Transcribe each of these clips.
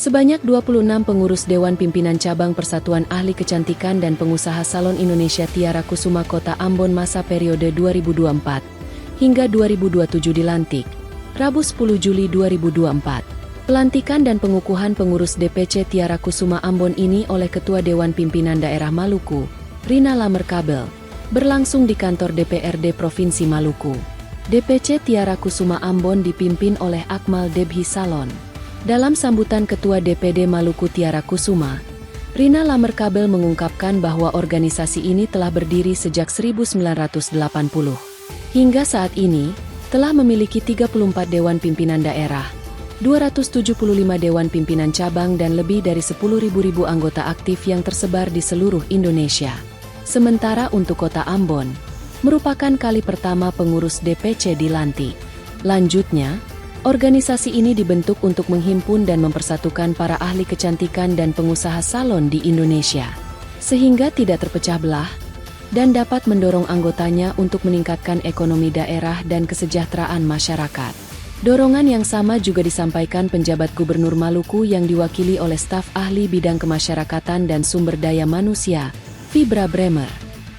Sebanyak 26 pengurus Dewan Pimpinan Cabang Persatuan Ahli Kecantikan dan Pengusaha Salon Indonesia Tiara Kusuma Kota Ambon masa periode 2024 hingga 2027 dilantik, Rabu 10 Juli 2024. Pelantikan dan pengukuhan pengurus DPC Tiara Kusuma Ambon ini oleh Ketua Dewan Pimpinan Daerah Maluku, Rina Lamerkabel, berlangsung di kantor DPRD Provinsi Maluku. DPC Tiara Kusuma Ambon dipimpin oleh Akmal Debhi Salon. Dalam sambutan Ketua DPD Maluku Tiara Kusuma, Rina Lamerkabel mengungkapkan bahwa organisasi ini telah berdiri sejak 1980. Hingga saat ini, telah memiliki 34 Dewan Pimpinan Daerah, 275 Dewan Pimpinan Cabang dan lebih dari 10.000 anggota aktif yang tersebar di seluruh Indonesia. Sementara untuk Kota Ambon, merupakan kali pertama pengurus DPC dilantik. Lanjutnya, organisasi ini dibentuk untuk menghimpun dan mempersatukan para ahli kecantikan dan pengusaha salon di Indonesia, sehingga tidak terpecah belah, dan dapat mendorong anggotanya untuk meningkatkan ekonomi daerah dan kesejahteraan masyarakat. Dorongan yang sama juga disampaikan penjabat Gubernur Maluku yang diwakili oleh staf ahli bidang kemasyarakatan dan sumber daya manusia, Fibra Bremer.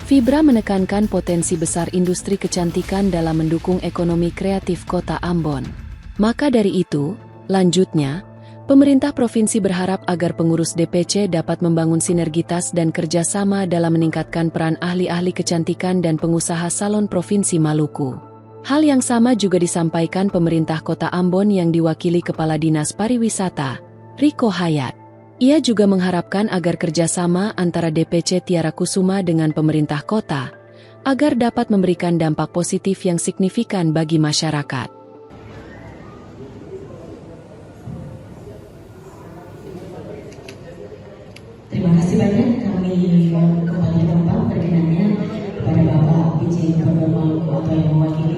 Fibra menekankan potensi besar industri kecantikan dalam mendukung ekonomi kreatif Kota Ambon. Maka dari itu, lanjutnya, pemerintah provinsi berharap agar pengurus DPC dapat membangun sinergitas dan kerjasama dalam meningkatkan peran ahli-ahli kecantikan dan pengusaha salon Provinsi Maluku. Hal yang sama juga disampaikan pemerintah Kota Ambon yang diwakili Kepala Dinas Pariwisata, Riko Hayat. Ia juga mengharapkan agar kerjasama antara DPC Tiara Kusuma dengan pemerintah kota, agar dapat memberikan dampak positif yang signifikan bagi masyarakat. Terima kasih banyak. Kami kembali tempat perkenannya kepada Bapak PJ Gubernur Maluku atau yang mewakili